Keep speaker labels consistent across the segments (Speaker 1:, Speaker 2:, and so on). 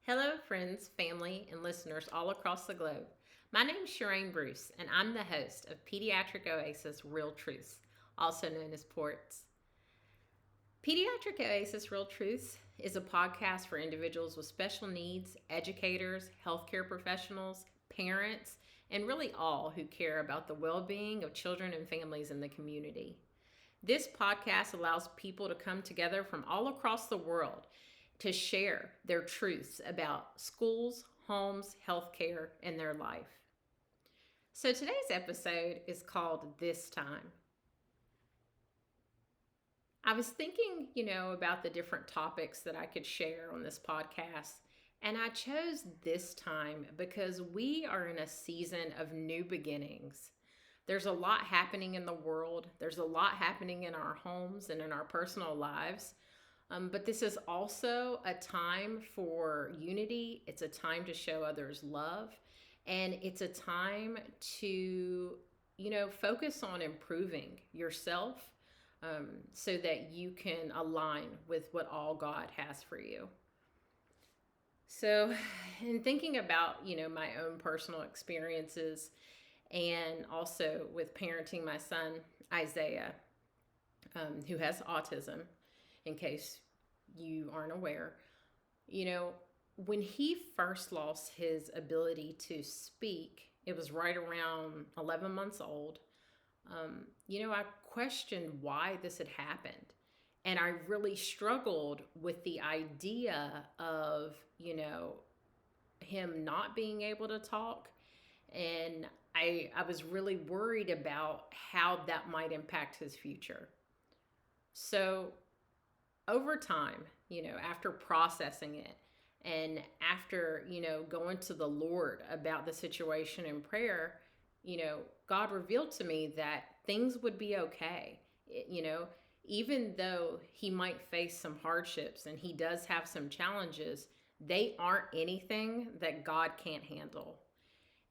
Speaker 1: Hello, friends, family, and listeners all across the globe. My name is Sherain Bruce, and I'm the host of Pediatric Oasis Real Truths, also known as PORTS. Pediatric Oasis Real Truths is a podcast for individuals with special needs, educators, healthcare professionals, parents, and really all who care about the well being of children and families in the community. This podcast allows people to come together from all across the world to share their truths about schools, homes, healthcare, and their life. So today's episode is called This Time. I was thinking, about the different topics that I could share on this podcast, and I chose this time because we are in a season of new beginnings. There's a lot happening in the world. There's a lot happening in our homes and in our personal lives. But this is also a time for unity. It's a time to show others love. And it's a time to, focus on improving yourself so that you can align with what all God has for you. So, in thinking about, my own personal experiences and also with parenting my son, Isaiah, who has autism, in case you aren't aware. When he first lost his ability to speak, it was right around 11 months old. I questioned why this had happened. And I really struggled with the idea of, him not being able to talk. And I was really worried about how that might impact his future. So over time, after processing it and after, going to the Lord about the situation in prayer, God revealed to me that things would be okay. Even though he might face some hardships and he does have some challenges, they aren't anything that God can't handle.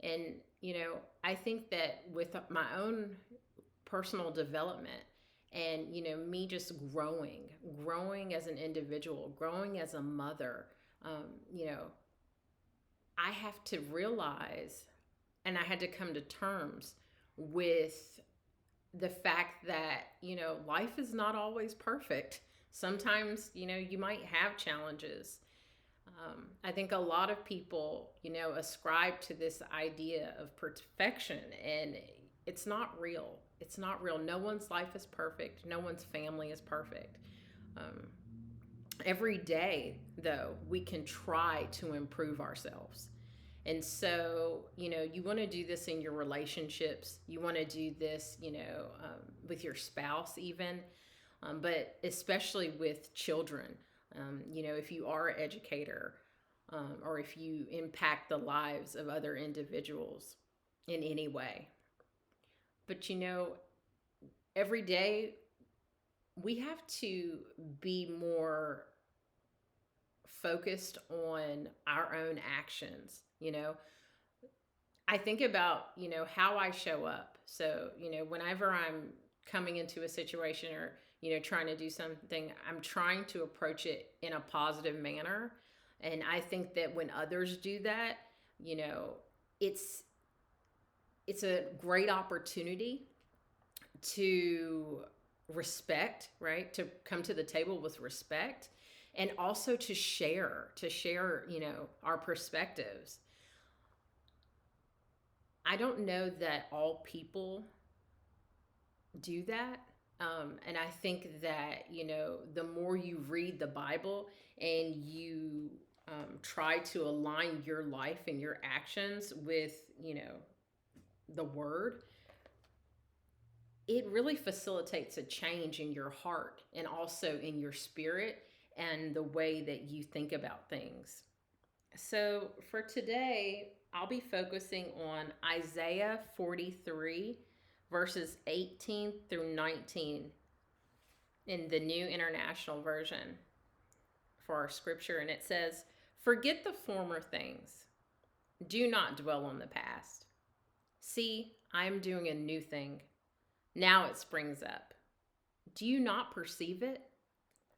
Speaker 1: And, I think that with my own personal development, and me just growing as an individual, growing as a mother, I have to realize, and I had to come to terms with the fact that life is not always perfect. Sometimes you might have challenges. I think a lot of people ascribe to this idea of perfection, and it's not real. It's not real. No one's life is perfect. No one's family is perfect. Every day, though, we can try to improve ourselves. And so, you want to do this in your relationships. You want to do this, with your spouse, even, but especially with children. If you are an educator, or if you impact the lives of other individuals in any way. But every day we have to be more focused on our own actions. I think about, how I show up. So, whenever I'm coming into a situation or, trying to do something, I'm trying to approach it in a positive manner. And I think that when others do that, it's a great opportunity to respect, right? To come to the table with respect, and also to share, our perspectives. I don't know that all people do that. And I think that, the more you read the Bible and you try to align your life and your actions with, the word, it really facilitates a change in your heart and also in your spirit and the way that you think about things. So for today, I'll be focusing on Isaiah 43, verses 18 through 19 in the New International Version for our scripture. And it says, "Forget the former things. Do not dwell on the past. See, I am doing a new thing. Now it springs up. Do you not perceive it?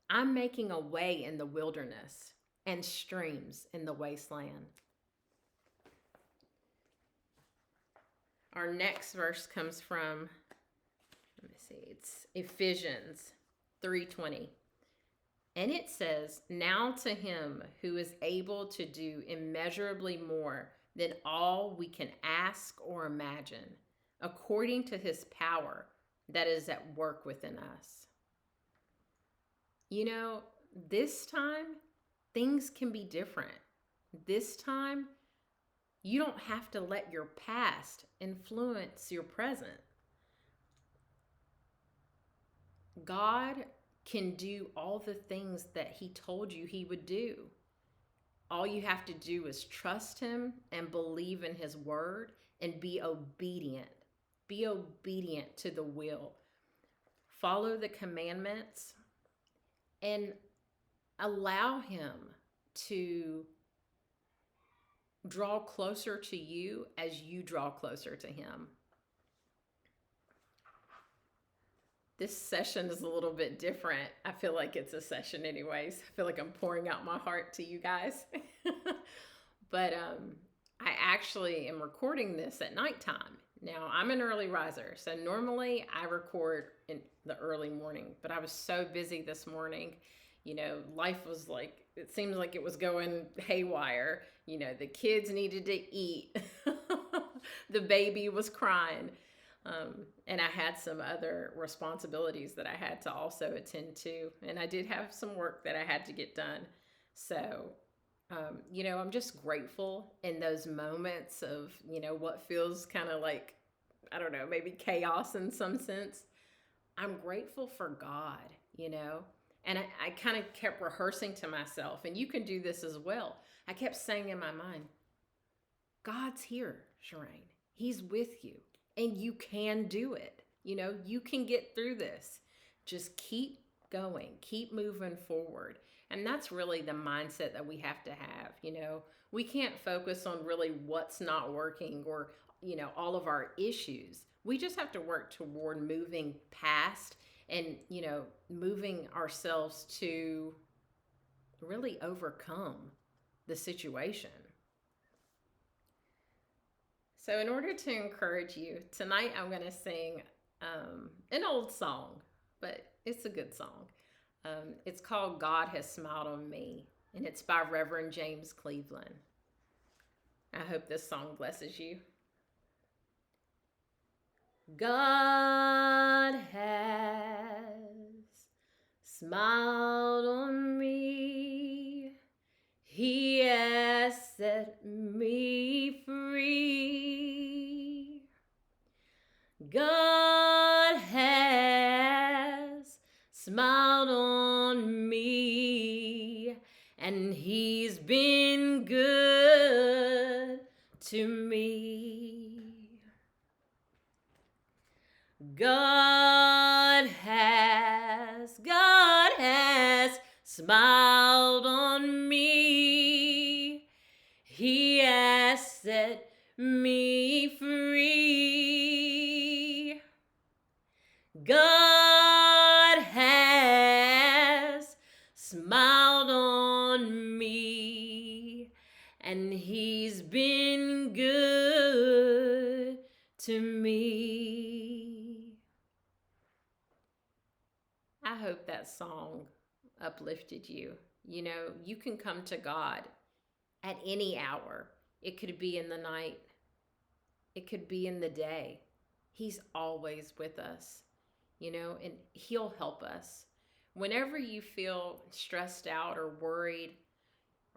Speaker 1: I'm making a way in the wilderness and streams in the wasteland. Our next verse comes from, let me see, it's Ephesians 3:20. And it says, "Now to him who is able to do immeasurably more than all we can ask or imagine, according to his power that is at work within us." You know, this time, things can be different. This time, you don't have to let your past influence your present. God can do all the things that he told you he would do. All you have to do is trust him and believe in his word and be obedient. Be obedient to the will. Follow the commandments and allow him to draw closer to you as you draw closer to him. This session is a little bit different. I feel like it's a session anyways. I feel like I'm pouring out my heart to you guys. But I actually am recording this at nighttime. Now, I'm an early riser, so normally I record in the early morning, but I was so busy this morning. You know, life was like, it seems like it was going haywire. You know, the kids needed to eat. The baby was crying. And I had some other responsibilities that I had to also attend to. And I did have some work that I had to get done. So, you know, I'm just grateful in those moments of, you know, what feels kind of like, I don't know, maybe chaos in some sense. I'm grateful for God, you know. And I kind of kept rehearsing to myself, and you can do this as well. I kept saying in my mind, God's here, Sherain. He's with you. And you can do it. You know, you can get through this. Just keep going, keep moving forward. And that's really the mindset that we have to have. You know, we can't focus on really what's not working or, you know, all of our issues. We just have to work toward moving past and, you know, moving ourselves to really overcome the situation. So in order to encourage you, tonight I'm going to sing an old song, but it's a good song. It's called "God Has Smiled on Me," and it's by Reverend James Cleveland. I hope this song blesses you. God has smiled on me. He has set me free. God has smiled on me, and he's been good to me. God has smiled on me. He has set me free. God has smiled on me, and he's been good to me. I hope that song uplifted you. You know, you can come to God at any hour. It could be in the night. It could be in the day. He's always with us, you know, and he'll help us. Whenever you feel stressed out or worried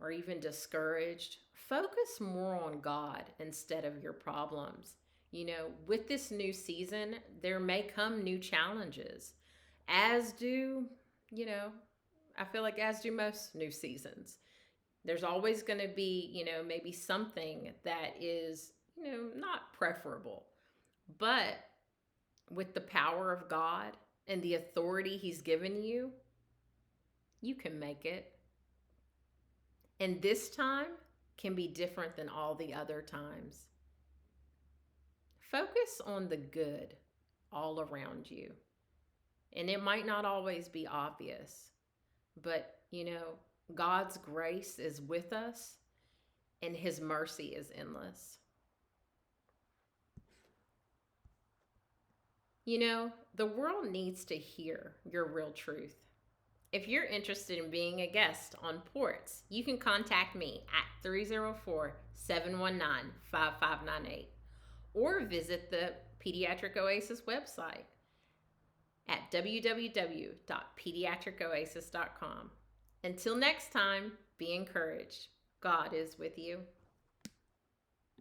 Speaker 1: or even discouraged, focus more on God instead of your problems. You know, with this new season, there may come new challenges, as do, you know, I feel like as do most new seasons. There's always going to be, you know, maybe something that is, you know, not preferable. But with the power of God and the authority he's given you, you can make it. And this time can be different than all the other times. Focus on the good all around you. And it might not always be obvious, but, you know, God's grace is with us, and His mercy is endless. You know, the world needs to hear your real truth. If you're interested in being a guest on Ports, you can contact me at 304-719-5598 or visit the Pediatric Oasis website at www.pediatricoasis.com. Until next time, be encouraged. God is with you.